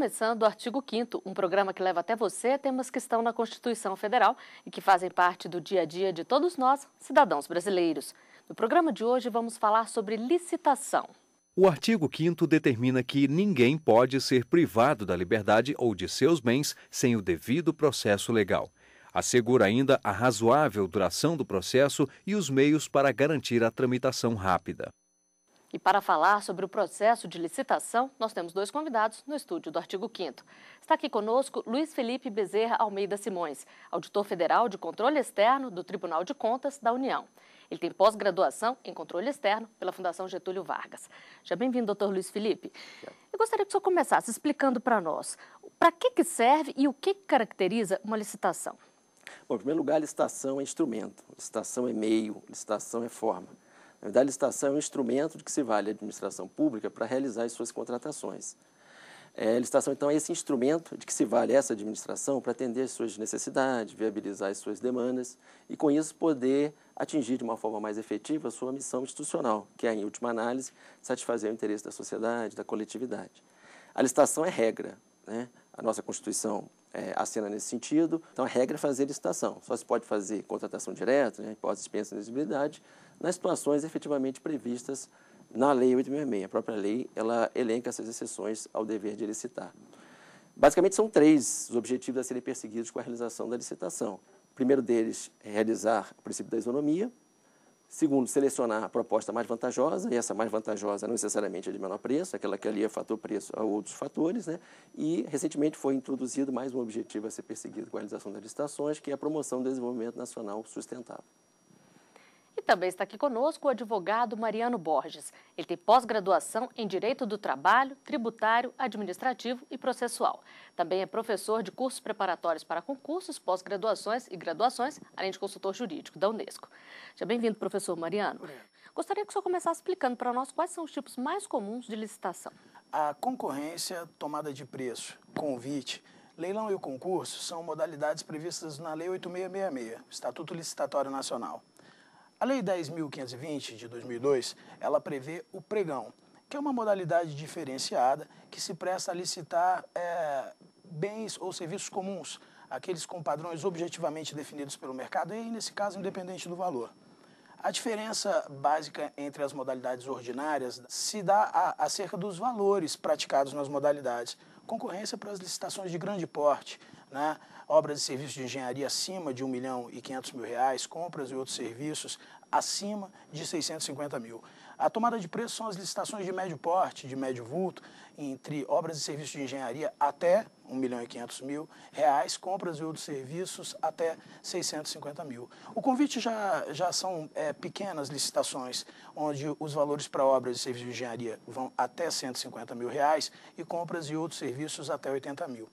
começando o Artigo 5º, um programa que leva até você temas que estão na Constituição Federal e que fazem parte do dia a dia de todos nós, cidadãos brasileiros. No programa de hoje vamos falar sobre licitação. O artigo 5º determina que ninguém pode ser privado da liberdade ou de seus bens sem o devido processo legal. Assegura ainda a razoável duração do processo e os meios para garantir a tramitação rápida. E para falar sobre o processo de licitação, nós temos dois convidados no estúdio do Artigo 5º. Está aqui conosco Luiz Felipe Bezerra Almeida Simões, auditor federal de controle externo do Tribunal de Contas da União. Ele tem pós-graduação em controle externo pela Fundação Getúlio Vargas. Já bem-vindo, doutor Luiz Felipe. Eu gostaria que o senhor começasse explicando para nós para que serve e o que caracteriza uma licitação. Bom, em primeiro lugar, licitação é instrumento, licitação é meio, licitação é forma. Na verdade, a licitação é um instrumento de que se vale a administração pública para realizar as suas contratações. A licitação, então, é esse instrumento de que se vale essa administração para atender as suas necessidades, viabilizar as suas demandas e, com isso, poder atingir de uma forma mais efetiva a sua missão institucional, que é, em última análise, satisfazer o interesse da sociedade, da coletividade. A licitação é regra, né? A nossa Constituição assina nesse sentido. Então, a regra é fazer licitação. Só se pode fazer contratação direta, né, hipótese de dispensa de exigibilidade, nas situações efetivamente previstas na Lei 866. A própria lei, ela elenca essas exceções ao dever de licitar. Basicamente, são três os objetivos a serem perseguidos com a realização da licitação. O primeiro deles é realizar o princípio da isonomia. Segundo, selecionar a proposta mais vantajosa, e essa mais vantajosa não necessariamente é de menor preço, aquela que alia fator preço a outros fatores, né? E, recentemente, foi introduzido mais um objetivo a ser perseguido com a realização das licitações, que é a promoção do desenvolvimento nacional sustentável. E também está aqui conosco o advogado Mariano Borges. Ele tem pós-graduação em Direito do Trabalho, Tributário, Administrativo e Processual. Também é professor de cursos preparatórios para concursos, pós-graduações e graduações, além de consultor jurídico da Unesco. Seja bem-vindo, professor Mariano. Gostaria que o senhor começasse explicando para nós quais são os tipos mais comuns de licitação. A concorrência, tomada de preço, convite, leilão e o concurso são modalidades previstas na Lei 8666, Estatuto Licitatório Nacional. A Lei 10.520, de 2002, ela prevê o pregão, que é uma modalidade diferenciada que se presta a licitar bens ou serviços comuns, aqueles com padrões objetivamente definidos pelo mercado e, nesse caso, independente do valor. A diferença básica entre as modalidades ordinárias se dá acerca dos valores praticados nas modalidades. Concorrência para as licitações de grande porte, né? Obras e serviços de engenharia acima de R$ 1.500.000, compras e outros serviços acima de R$ 650 mil. A tomada de preço são as licitações de médio porte, de médio vulto, entre obras e serviços de engenharia até R$ 1.500.000, compras e outros serviços até R$ 650 mil. O convite já são pequenas licitações, onde os valores para obras e serviços de engenharia vão até R$ 150 mil e compras e outros serviços até R$ 80 mil.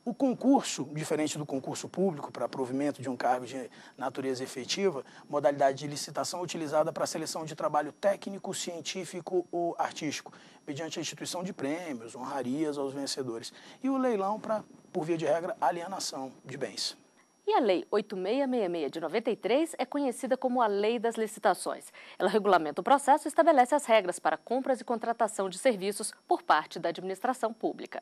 O concurso, diferente do concurso público para provimento de um cargo de natureza efetiva, modalidade de licitação utilizada para a seleção de trabalho técnico, científico ou artístico, mediante a instituição de prêmios, honrarias aos vencedores. E o leilão para, por via de regra, alienação de bens. E a Lei 8666 de 93 é conhecida como a Lei das Licitações. Ela regulamenta o processo e estabelece as regras para compras e contratação de serviços por parte da administração pública.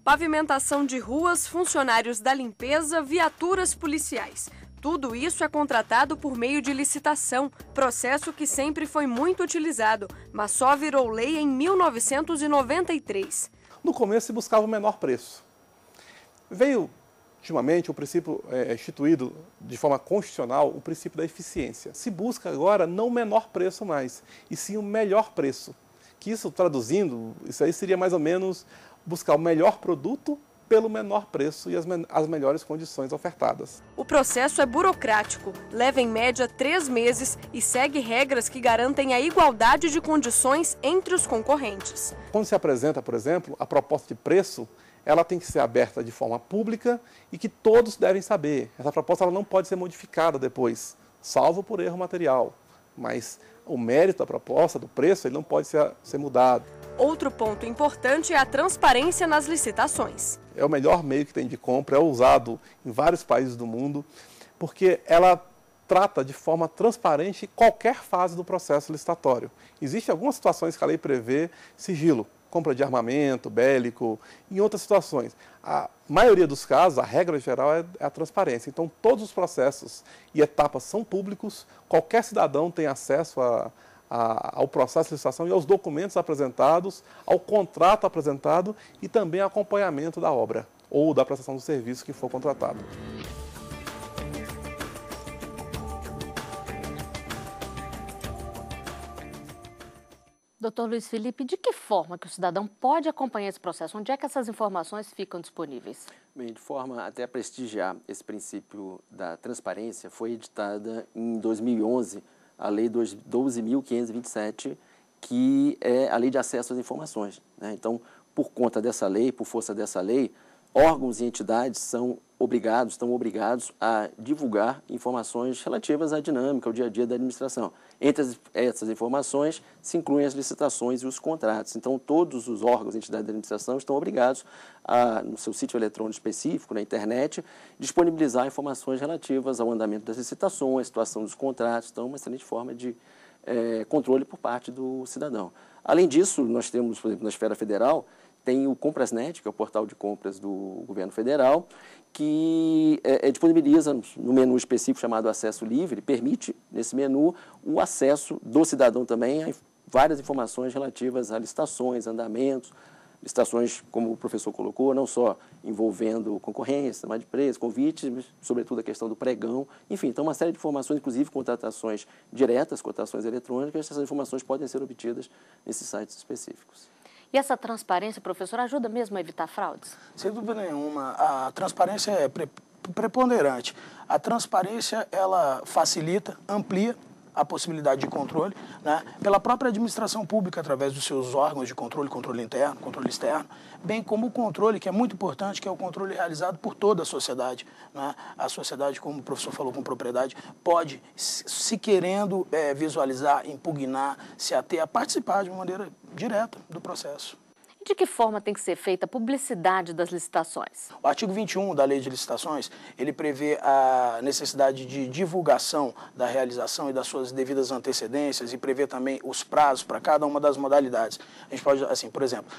Pavimentação de ruas, funcionários da limpeza, viaturas policiais. Tudo isso é contratado por meio de licitação, processo que sempre foi muito utilizado, mas só virou lei em 1993. No começo se buscava o menor preço. Veio, ultimamente, o princípio instituído de forma constitucional, o princípio da eficiência. Se busca agora não o menor preço mais, e sim o melhor preço. Que isso, traduzindo, isso aí seria mais ou menos buscar o melhor produto pelo menor preço e as melhores condições ofertadas. O processo é burocrático, leva em média 3 meses e segue regras que garantem a igualdade de condições entre os concorrentes. Quando se apresenta, por exemplo, a proposta de preço, ela tem que ser aberta de forma pública e que todos devem saber. Essa proposta ela não pode ser modificada depois, salvo por erro material. Mas o mérito da proposta, do preço, ele não pode ser mudado. Outro ponto importante é a transparência nas licitações. É o melhor meio que tem de compra, é usado em vários países do mundo, porque ela trata de forma transparente qualquer fase do processo licitatório. Existem algumas situações que a lei prevê sigilo, compra de armamento bélico, em outras situações. A maioria dos casos, a regra geral é a transparência. Então, todos os processos e etapas são públicos, qualquer cidadão tem acesso ao processo de licitação e aos documentos apresentados, ao contrato apresentado e também ao acompanhamento da obra ou da prestação do serviço que for contratado. Doutor Luiz Felipe, de que forma que o cidadão pode acompanhar esse processo? Onde é que essas informações ficam disponíveis? Bem, de forma até a prestigiar esse princípio da transparência, foi editada em 2011 a Lei 12.527, que é a Lei de Acesso às Informações, né? Então, por conta dessa lei, por força dessa lei, órgãos e entidades estão obrigados a divulgar informações relativas à dinâmica, ao dia a dia da administração. Entre essas informações se incluem as licitações e os contratos. Então, todos os órgãos e entidades da administração estão obrigados a, no seu sítio eletrônico específico, na internet, disponibilizar informações relativas ao andamento das licitações, à situação dos contratos. Então, uma excelente forma de controle por parte do cidadão. Além disso, nós temos, por exemplo, na esfera federal, tem o Comprasnet, que é o portal de compras do governo federal, que disponibiliza no menu específico chamado Acesso Livre, permite, nesse menu, o acesso do cidadão também a várias informações relativas a licitações, andamentos, licitações, como o professor colocou, não só envolvendo concorrência, tomada de preço, convites, mas, sobretudo, a questão do pregão. Enfim, então, uma série de informações, inclusive contratações diretas, cotações eletrônicas, essas informações podem ser obtidas nesses sites específicos. E essa transparência, professor, ajuda mesmo a evitar fraudes? Sem dúvida nenhuma, a transparência é preponderante. A transparência, ela facilita, amplia a possibilidade de controle, né, pela própria administração pública, através dos seus órgãos de controle, controle interno, controle externo, bem como o controle, que é muito importante, que é o controle realizado por toda a sociedade, né? A sociedade, como o professor falou com propriedade, pode, se querendo visualizar, impugnar, se ater a participar de uma maneira direta do processo. De que forma tem que ser feita a publicidade das licitações? O artigo 21 da Lei de Licitações, ele prevê a necessidade de divulgação da realização e das suas devidas antecedências e prevê também os prazos para cada uma das modalidades. A gente pode, assim, por exemplo,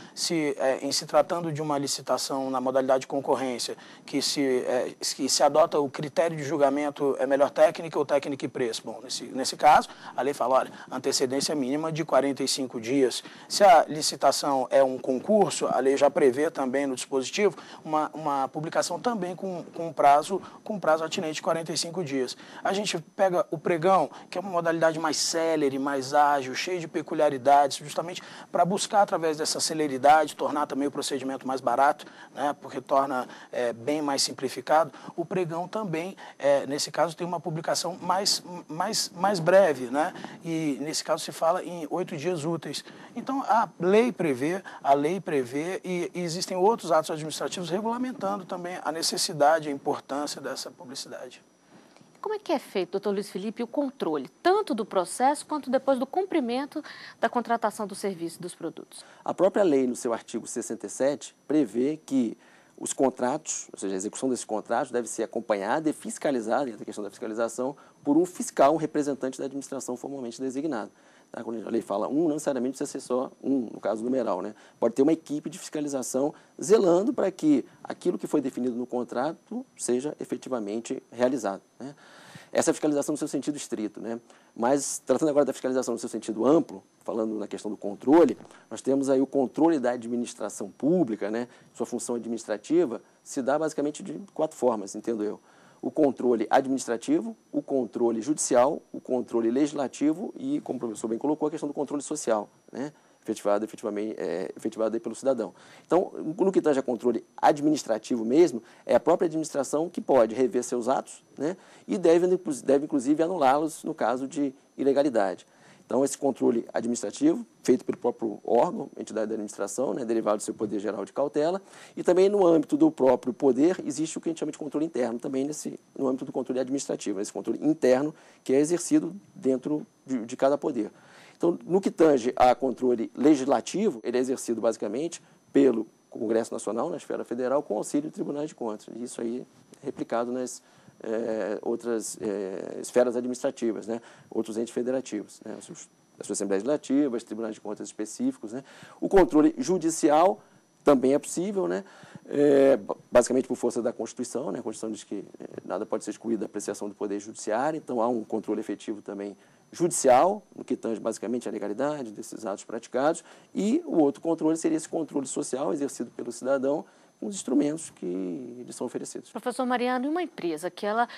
em se tratando de uma licitação na modalidade de concorrência, que se adota o critério de julgamento melhor técnica ou técnica e preço. Bom, nesse caso, a lei fala, olha, antecedência mínima de 45 dias. Se a licitação é um concurso, a lei já prevê também no dispositivo uma publicação também com prazo atinente de 45 dias. A gente pega o pregão, que é uma modalidade mais célere, mais ágil, cheia de peculiaridades, justamente para buscar, através dessa celeridade, tornar também o procedimento mais barato, né, porque torna bem mais simplificado. O pregão também, nesse caso, tem uma publicação mais breve, né, e nesse caso se fala em 8 dias úteis. Então, a lei prevê e existem outros atos administrativos regulamentando também a necessidade e a importância dessa publicidade. Como é que é feito, doutor Luiz Felipe, o controle, tanto do processo quanto depois do cumprimento da contratação do serviço e dos produtos? A própria lei, no seu artigo 67, prevê que os contratos, ou seja, a execução desses contratos deve ser acompanhada e fiscalizada, dentro da questão da fiscalização, por um fiscal, um representante da administração formalmente designado. Tá? Quando a lei fala não necessariamente precisa ser só no caso numeral, né? Pode ter uma equipe de fiscalização zelando para que aquilo que foi definido no contrato seja efetivamente realizado, né? Essa é a fiscalização no seu sentido estrito, né? Mas, tratando agora da fiscalização no seu sentido amplo, falando na questão do controle, nós temos aí o controle da administração pública, né? Sua função administrativa se dá basicamente de 4 formas, entendo eu. O controle administrativo, o controle judicial, o controle legislativo e, como o professor bem colocou, a questão do controle social, né? efetivado aí pelo cidadão. Então, no que tange a controle administrativo mesmo, é a própria administração que pode rever seus atos, né? E deve inclusive, anulá-los no caso de ilegalidade. Então, esse controle administrativo, feito pelo próprio órgão, entidade da administração, né, derivado do seu poder geral de cautela, e também no âmbito do próprio poder, existe o que a gente chama de controle interno, também no âmbito do controle administrativo, esse controle interno que é exercido dentro de cada poder. Então, no que tange a controle legislativo, ele é exercido basicamente pelo Congresso Nacional, na esfera federal, com auxílio de tribunais de contas. E isso aí é replicado nas outras esferas administrativas, né? Outros entes federativos, né? As suas assembleias legislativas, tribunais de contas específicos, né? O controle judicial também é possível, né? Basicamente por força da Constituição, né? A Constituição diz que nada pode ser excluído da apreciação do Poder Judiciário, então há um controle efetivo também judicial, no que tange basicamente a legalidade desses atos praticados, e o outro controle seria esse controle social exercido pelo cidadão com os instrumentos que lhes são oferecidos. Professor Mariano, e uma empresa que ela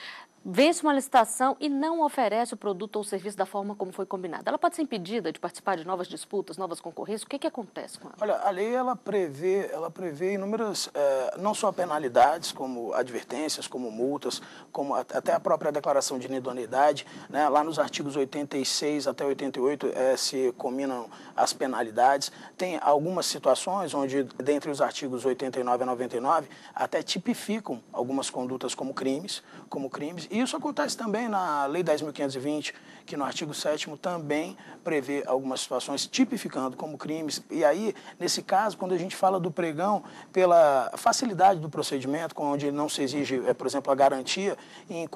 vence uma licitação e não oferece o produto ou serviço da forma como foi combinado, ela pode ser impedida de participar de novas disputas, novas concorrências? O que acontece com ela? Olha, a lei ela prevê inúmeras, não só penalidades, como advertências, como multas, como até a própria declaração de inidoneidade, né? Lá nos artigos 86 até 88 se combinam as penalidades. Tem algumas situações onde, dentre os artigos 89 a 99, até tipificam algumas condutas como crimes. E isso acontece também na Lei 10.520, que no artigo 7º também prevê algumas situações tipificando como crimes. E aí, nesse caso, quando a gente fala do pregão, pela facilidade do procedimento, onde não se exige, por exemplo, a garantia, e em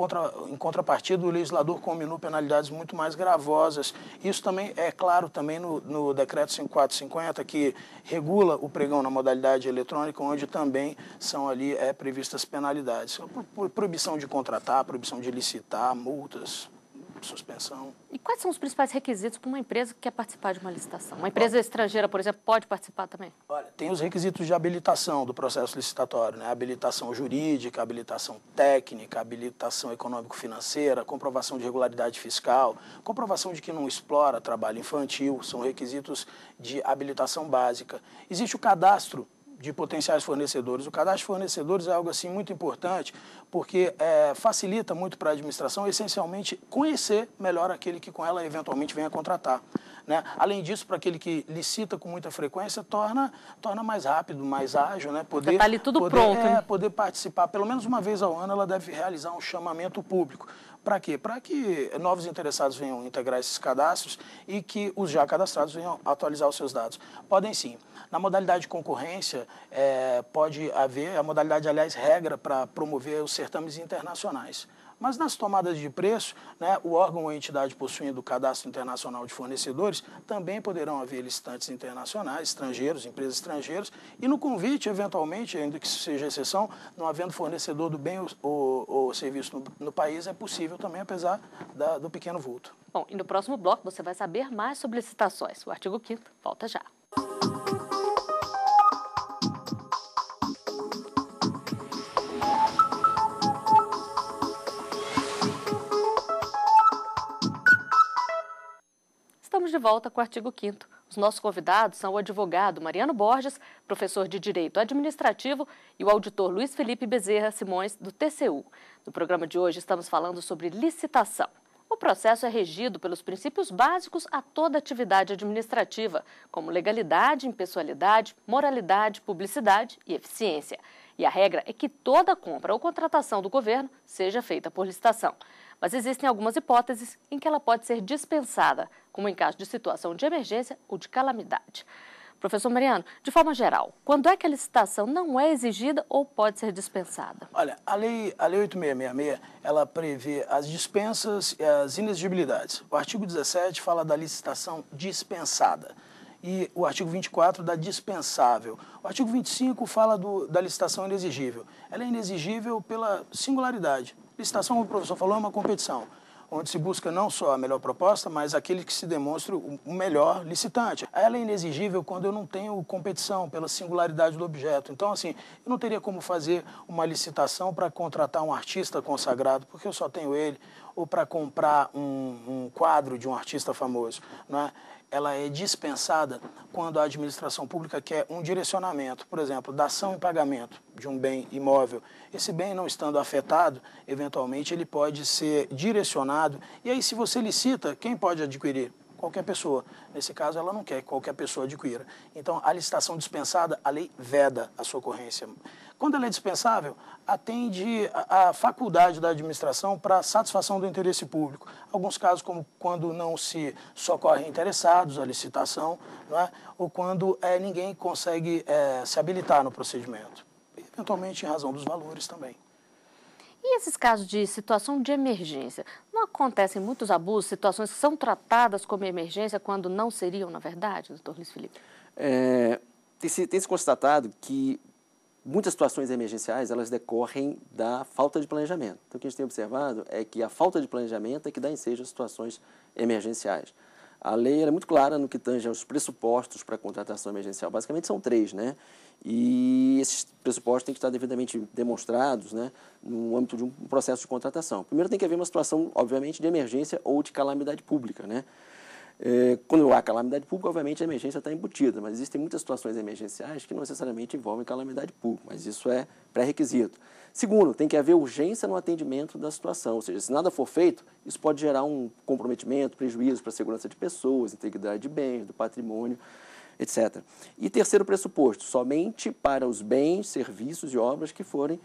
contrapartida, o legislador combinou penalidades muito mais gravosas. Isso também é claro também no Decreto 5450, que regula o pregão na modalidade eletrônica, onde também são ali previstas penalidades. Proibição de contratar, proibição de licitar, multas, suspensão. E quais são os principais requisitos para uma empresa que quer participar de uma licitação? Uma empresa estrangeira, por exemplo, pode participar também? Olha, tem os requisitos de habilitação do processo licitatório, né? Habilitação jurídica, habilitação técnica, habilitação econômico-financeira, comprovação de regularidade fiscal, comprovação de que não explora trabalho infantil, são requisitos de habilitação básica. Existe o cadastro de potenciais fornecedores. O cadastro de fornecedores é algo assim muito importante, porque facilita muito para a administração, essencialmente, conhecer melhor aquele que com ela eventualmente venha contratar, né? Além disso, para aquele que licita com muita frequência, torna mais rápido, mais ágil, né? Está ali tudo pronto. Poder participar, pelo menos uma vez ao ano, ela deve realizar um chamamento público. Para quê? Para que novos interessados venham integrar esses cadastros e que os já cadastrados venham atualizar os seus dados. Podem sim. Na modalidade de concorrência, pode haver, a modalidade, aliás, regra para promover os certames internacionais. Mas nas tomadas de preço, né, o órgão ou a entidade possuindo o cadastro internacional de fornecedores também poderão haver licitantes internacionais, estrangeiros, empresas estrangeiras, e no convite, eventualmente, ainda que seja exceção, não havendo fornecedor do bem ou serviço no país, é possível também, apesar do pequeno vulto. Bom, e no próximo bloco você vai saber mais sobre licitações. O artigo 5º volta já. Estamos de volta com o artigo 5º. Os nossos convidados são o advogado Mariano Borges, professor de Direito Administrativo, e o auditor Luiz Felipe Bezerra Simões, do TCU. No programa de hoje estamos falando sobre licitação. O processo é regido pelos princípios básicos a toda atividade administrativa, como legalidade, impessoalidade, moralidade, publicidade e eficiência. E a regra é que toda compra ou contratação do governo seja feita por licitação. Mas existem algumas hipóteses em que ela pode ser dispensada, como em caso de situação de emergência ou de calamidade. Professor Mariano, de forma geral, quando é que a licitação não é exigida ou pode ser dispensada? Olha, a lei 8666, ela prevê as dispensas e as inexigibilidades. O artigo 17 fala da licitação dispensada e o artigo 24 da dispensável. O artigo 25 fala da licitação inexigível. Ela é inexigível pela singularidade. Licitação, como o professor falou, é uma competição, onde se busca não só a melhor proposta, mas aquele que se demonstre o melhor licitante. Ela é inexigível quando eu não tenho competição pela singularidade do objeto. Então, assim, eu não teria como fazer uma licitação para contratar um artista consagrado, porque eu só tenho ele, ou para comprar um quadro de um artista famoso, não é? Ela é dispensada quando a administração pública quer um direcionamento, por exemplo, dação em pagamento de um bem imóvel. Esse bem não estando afetado, eventualmente ele pode ser direcionado. E aí, se você licita, quem pode adquirir? Qualquer pessoa. Nesse caso, ela não quer que qualquer pessoa adquira. Então, a licitação dispensada, a lei veda a sua ocorrência. Quando ela é dispensável, atende a faculdade da administração para satisfação do interesse público. Alguns casos, como quando não se socorrem interessados à licitação, não é? Ou quando ninguém consegue se habilitar no procedimento. Eventualmente, em razão dos valores também. E esses casos de situação de emergência? Não acontecem muitos abusos, situações que são tratadas como emergência quando não seriam, na verdade, doutor Luiz Felipe? Tem se constatado que muitas situações emergenciais, elas decorrem da falta de planejamento. Então, o que a gente tem observado é que a falta de planejamento é que dá ensejo às situações emergenciais. A lei é muito clara no que tange aos pressupostos para a contratação emergencial. Basicamente, são 3, né? E esses pressupostos têm que estar devidamente demonstrados, né, no âmbito de um processo de contratação. Primeiro, tem que haver uma situação, obviamente, de emergência ou de calamidade pública, né? Quando há calamidade pública, obviamente, a emergência está embutida, mas existem muitas situações emergenciais que não necessariamente envolvem calamidade pública, mas isso é pré-requisito. Segundo, tem que haver urgência no atendimento da situação, ou seja, se nada for feito, isso pode gerar um comprometimento, prejuízo para a segurança de pessoas, integridade de bens, do patrimônio, etc. E terceiro pressuposto, somente para os bens, serviços e obras que forem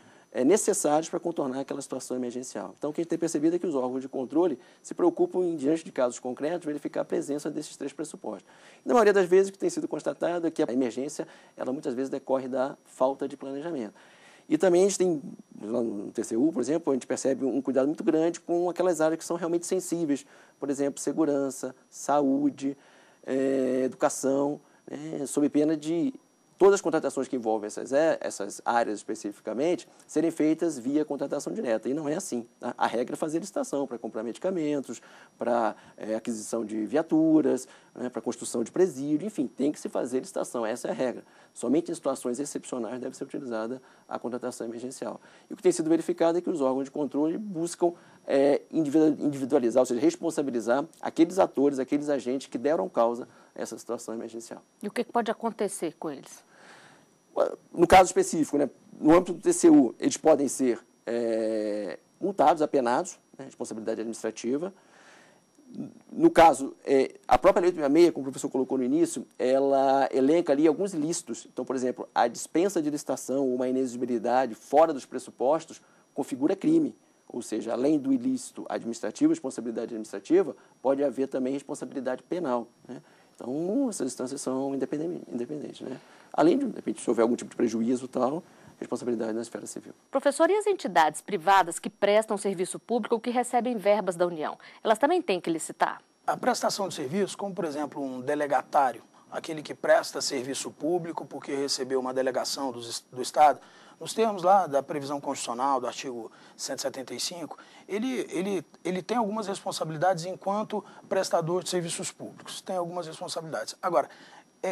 necessários para contornar aquela situação emergencial. Então, o que a gente tem percebido é que os órgãos de controle se preocupam em, diante de casos concretos, verificar a presença desses 3 pressupostos. E, na maioria das vezes, o que tem sido constatado é que a emergência, ela muitas vezes decorre da falta de planejamento. E também a gente tem, no TCU, por exemplo, a gente percebe um cuidado muito grande com aquelas áreas que são realmente sensíveis, por exemplo, segurança, saúde, educação, sob pena de todas as contratações que envolvem essas áreas especificamente serem feitas via contratação direta. E não é assim. Tá? A regra é fazer licitação para comprar medicamentos, para aquisição de viaturas, né, para construção de presídio, enfim, tem que se fazer licitação. Essa é a regra. Somente em situações excepcionais deve ser utilizada a contratação emergencial. E o que tem sido verificado é que os órgãos de controle buscam individualizar, ou seja, responsabilizar aqueles atores, aqueles agentes que deram causa a essa situação emergencial. E o que pode acontecer com eles? No caso específico, né, no âmbito do TCU, eles podem ser multados, apenados, né, responsabilidade administrativa. No caso, a própria Lei 866, como o professor colocou no início, ela elenca ali alguns ilícitos. Então, por exemplo, a dispensa de licitação ou uma inexigibilidade fora dos pressupostos configura crime. Ou seja, além do ilícito administrativo, responsabilidade administrativa, pode haver também responsabilidade penal, né? Então, essas instâncias são independentes, né? Além de repente, se houver algum tipo de prejuízo e tal, responsabilidade na esfera civil. Professor, e as entidades privadas que prestam serviço público ou que recebem verbas da União, elas também têm que licitar? A prestação de serviço, como por exemplo um delegatário, aquele que presta serviço público porque recebeu uma delegação do Estado, nos termos lá da previsão constitucional, do artigo 175, ele tem algumas responsabilidades enquanto prestador de serviços públicos. Tem algumas responsabilidades. Agora,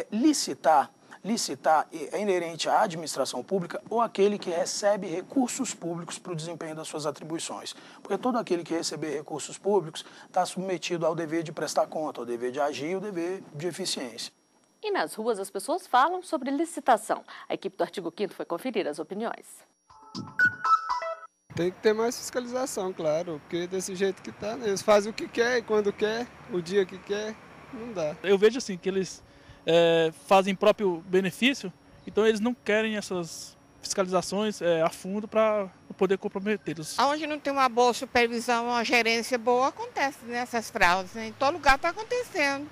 licitar é inerente à administração pública ou aquele que recebe recursos públicos para o desempenho das suas atribuições. Porque todo aquele que receber recursos públicos está submetido ao dever de prestar conta, ao dever de agir e ao dever de eficiência. E nas ruas as pessoas falam sobre licitação. A equipe do Artigo 5º foi conferir as opiniões. Tem que ter mais fiscalização, claro, porque desse jeito que está, eles fazem o que quer, quando quer, o dia que quer, não dá. Eu vejo assim, que eles fazem próprio benefício, então eles não querem essas fiscalizações a fundo para poder comprometê-los. Onde não tem uma boa supervisão, uma gerência boa, acontece nessas fraudes, né? Em todo lugar está acontecendo.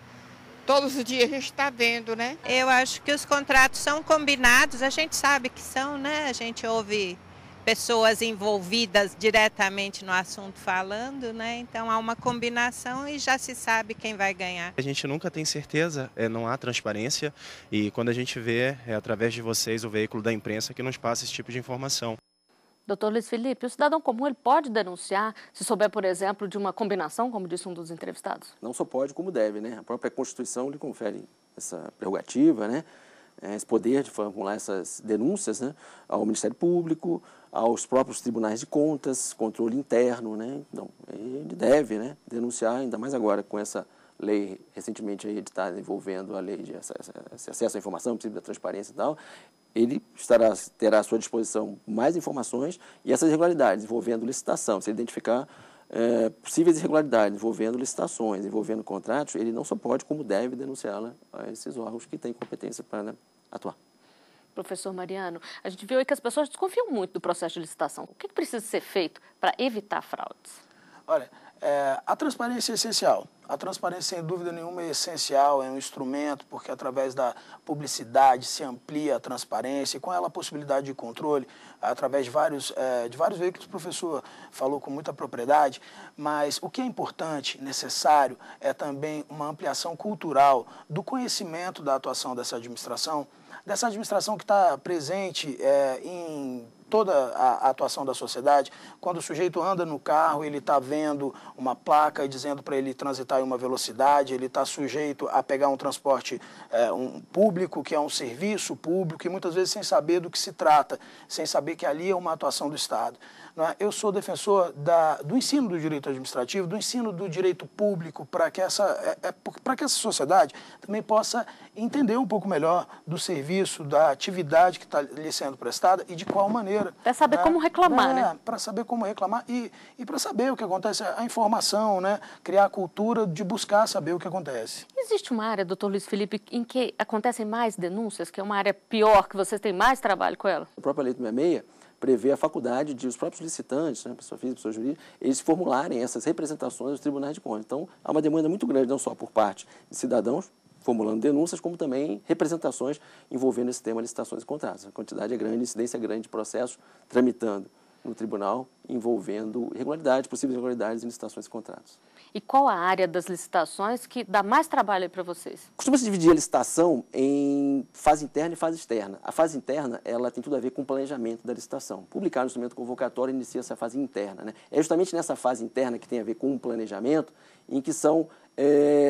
Todos os dias a gente está vendo, né? Eu acho que os contratos são combinados, a gente sabe que são, né? A gente ouve pessoas envolvidas diretamente no assunto falando, né? Então há uma combinação e já se sabe quem vai ganhar. A gente nunca tem certeza, não há transparência e quando a gente vê, através de vocês, o veículo da imprensa que nos passa esse tipo de informação. Doutor Luiz Felipe, o cidadão comum ele pode denunciar se souber, por exemplo, de uma combinação, como disse um dos entrevistados? Não só pode, como deve, né? A própria Constituição lhe confere essa prerrogativa, né? Esse poder de formular essas denúncias, né? Ao Ministério Público, aos próprios tribunais de contas, controle interno, né? Então, ele deve, né, denunciar, ainda mais agora com essa lei recentemente editada envolvendo a lei de acesso à informação, princípio da transparência e tal. Ele terá à sua disposição mais informações e essas irregularidades envolvendo licitação. Se ele identificar possíveis irregularidades envolvendo licitações, envolvendo contratos, ele não só pode, como deve denunciá-la a esses órgãos que têm competência para atuar. Professor Mariano, a gente viu aí que as pessoas desconfiam muito do processo de licitação. O que precisa ser feito para evitar fraudes? Olha, a transparência é essencial. A transparência, sem dúvida nenhuma, é essencial, é um instrumento, porque através da publicidade se amplia a transparência e com ela a possibilidade de controle, através de vários veículos. O professor falou com muita propriedade, mas o que é importante, necessário, é também uma ampliação cultural do conhecimento da atuação dessa administração que está presente em toda a atuação da sociedade. Quando o sujeito anda no carro, ele está vendo uma placa dizendo para ele transitar em uma velocidade, ele está sujeito a pegar um transporte público, que é um serviço público, e muitas vezes sem saber do que se trata, sem saber que ali é uma atuação do Estado. Não é? Eu sou defensor do ensino do direito administrativo, do ensino do direito público, para que essa sociedade também possa entender um pouco melhor do serviço, da atividade que está lhe sendo prestada e de qual maneira. Para saber como reclamar, né? Para saber como reclamar e para saber o que acontece, a informação, né? Criar a cultura de buscar saber o que acontece. Existe uma área, doutor Luiz Felipe, em que acontecem mais denúncias, que é uma área pior, que vocês têm mais trabalho com ela? A própria Lei 866 prevê a faculdade de os próprios licitantes, né, pessoa física, pessoa jurídica, eles formularem essas representações aos tribunais de contas. Então, há uma demanda muito grande, não só por parte de cidadãos, formulando denúncias, como também representações envolvendo esse tema licitações e contratos. A quantidade é grande, a incidência é grande de processos tramitando no tribunal envolvendo irregularidades, possíveis irregularidades em licitações e contratos. E qual a área das licitações que dá mais trabalho para vocês? Costuma-se dividir a licitação em fase interna e fase externa. A fase interna, ela tem tudo a ver com o planejamento da licitação. Publicar o instrumento convocatório inicia essa fase interna, né? É justamente nessa fase interna que tem a ver com o planejamento, em que são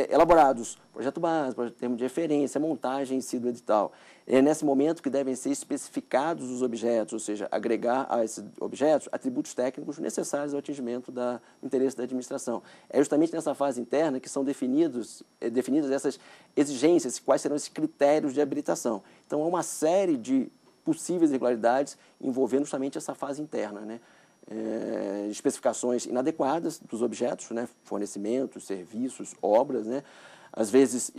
elaborados projeto básico, termo de referência, montagem em si do edital. É nesse momento que devem ser especificados os objetos, ou seja, agregar a esses objetos atributos técnicos necessários ao atingimento do interesse da administração. É justamente nessa fase interna que são definidas essas exigências, quais serão esses critérios de habilitação. Então, há uma série de possíveis irregularidades envolvendo justamente essa fase interna, né? Especificações inadequadas dos objetos, né? Fornecimentos, serviços, obras, né? Às vezes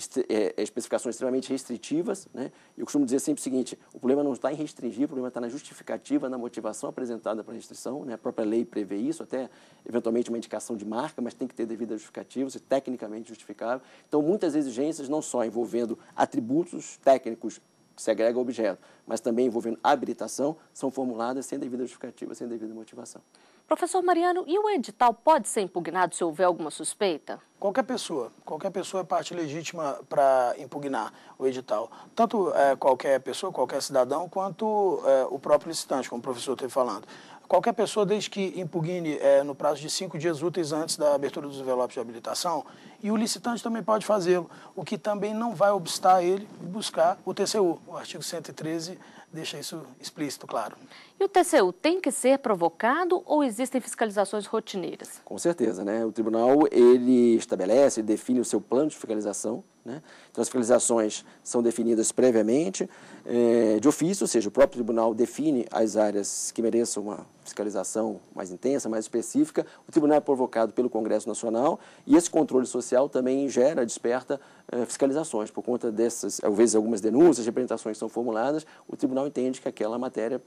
especificações extremamente restritivas, né? Eu costumo dizer sempre o seguinte: o problema não está em restringir, o problema está na justificativa, na motivação apresentada para a restrição, né? A própria lei prevê isso, até eventualmente uma indicação de marca, mas tem que ter devida justificativa, ser tecnicamente justificável. Então, muitas exigências, não só envolvendo atributos técnicos que se agrega ao objeto, mas também envolvendo habilitação, são formuladas sem devida justificativa, sem devida motivação. Professor Mariano, e o edital pode ser impugnado se houver alguma suspeita? Qualquer pessoa é parte legítima para impugnar o edital. Tanto qualquer pessoa, qualquer cidadão, quanto o próprio licitante, como o professor esteve falando. Qualquer pessoa, desde que impugne no prazo de 5 dias úteis antes da abertura dos envelopes de habilitação, e o licitante também pode fazê-lo, o que também não vai obstar ele buscar o TCU. O artigo 113 deixa isso explícito, claro. E o TCU tem que ser provocado ou existem fiscalizações rotineiras? Com certeza, né? O tribunal, ele estabelece, ele define o seu plano de fiscalização, né? Então, as fiscalizações são definidas previamente, de ofício, ou seja, o próprio tribunal define as áreas que mereçam uma fiscalização mais intensa, mais específica. O tribunal é provocado pelo Congresso Nacional e esse controle social também desperta fiscalizações. Por conta dessas, às vezes, algumas denúncias, representações que são formuladas, o tribunal entende que aquela matéria,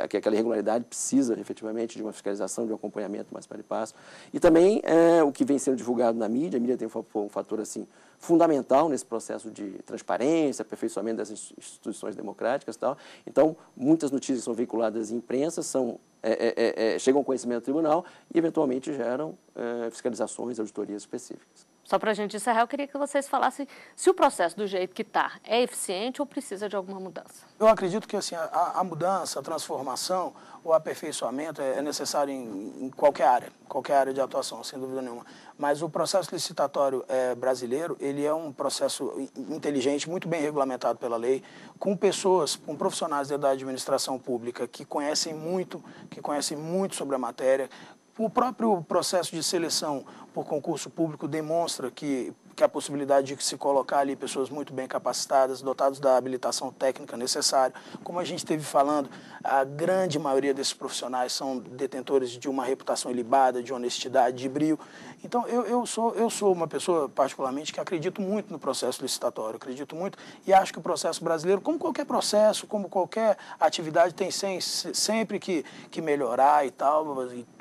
que aquela irregularidade precisa efetivamente de uma fiscalização, de um acompanhamento mais para e passo. E também o que vem sendo divulgado na mídia, a mídia tem um fator assim, fundamental nesse processo de transparência, aperfeiçoamento das instituições democráticas e tal. Então, muitas notícias são veiculadas em imprensa, chegam ao conhecimento do tribunal e, eventualmente, geram fiscalizações, auditorias específicas. Só para a gente encerrar, eu queria que vocês falassem se o processo do jeito que está é eficiente ou precisa de alguma mudança. Eu acredito que assim, a mudança, a transformação, o aperfeiçoamento é necessário em qualquer área de atuação, sem dúvida nenhuma. Mas o processo licitatório brasileiro, ele é um processo inteligente, muito bem regulamentado pela lei, com pessoas, com profissionais da administração pública que conhecem muito sobre a matéria. O próprio processo de seleção por concurso público demonstra que a possibilidade de se colocar ali pessoas muito bem capacitadas, dotadas da habilitação técnica necessária. Como a gente esteve falando, a grande maioria desses profissionais são detentores de uma reputação ilibada, de honestidade, de brio. Então, eu sou uma pessoa, particularmente, que acredito muito no processo licitatório, acredito muito e acho que o processo brasileiro, como qualquer processo, como qualquer atividade, tem sempre que melhorar e tal,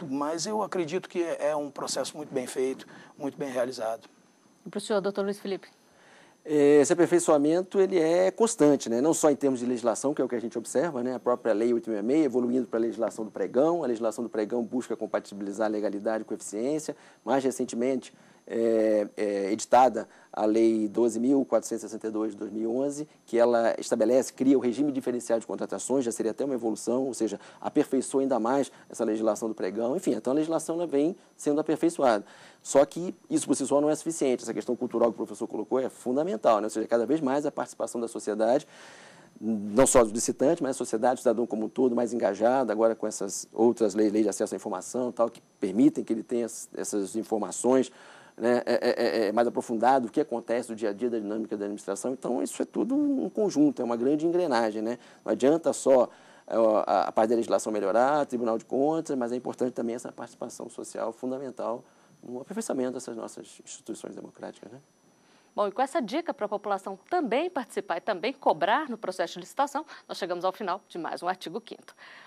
mas eu acredito que é um processo muito bem feito, muito bem realizado. E para o senhor, doutor Luiz Felipe? Esse aperfeiçoamento ele é constante, né? Não só em termos de legislação, que é o que a gente observa, né? A própria Lei 866, evoluindo para a legislação do pregão. A legislação do pregão busca compatibilizar a legalidade com a eficiência. Mais recentemente, editada a Lei 12.462 de 2011, que ela cria o regime diferenciado de contratações, já seria até uma evolução, ou seja, aperfeiçoa ainda mais essa legislação do pregão. Enfim, então a legislação ela vem sendo aperfeiçoada. Só que isso por si só não é suficiente. Essa questão cultural que o professor colocou é fundamental, né? Ou seja, cada vez mais a participação da sociedade, não só do licitante, mas a sociedade, o cidadão como um todo, mais engajado, agora com essas outras leis de acesso à informação, tal, que permitem que ele tenha essas informações, né, mais aprofundado, o que acontece no dia a dia da dinâmica da administração. Então, isso é tudo um conjunto, é uma grande engrenagem, né? Não adianta só a parte da legislação melhorar, Tribunal de Contas, mas é importante também essa participação social fundamental no aperfeiçoamento dessas nossas instituições democráticas, né? Bom, e com essa dica para a população também participar e também cobrar no processo de licitação, nós chegamos ao final de mais um Artigo 5º.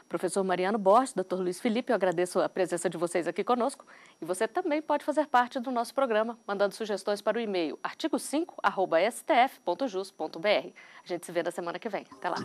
Professor Mariano Borges, doutor Luiz Felipe, eu agradeço a presença de vocês aqui conosco e você também pode fazer parte do nosso programa, mandando sugestões para o e-mail artigo5@stf.jus.br. A gente se vê na semana que vem. Até lá!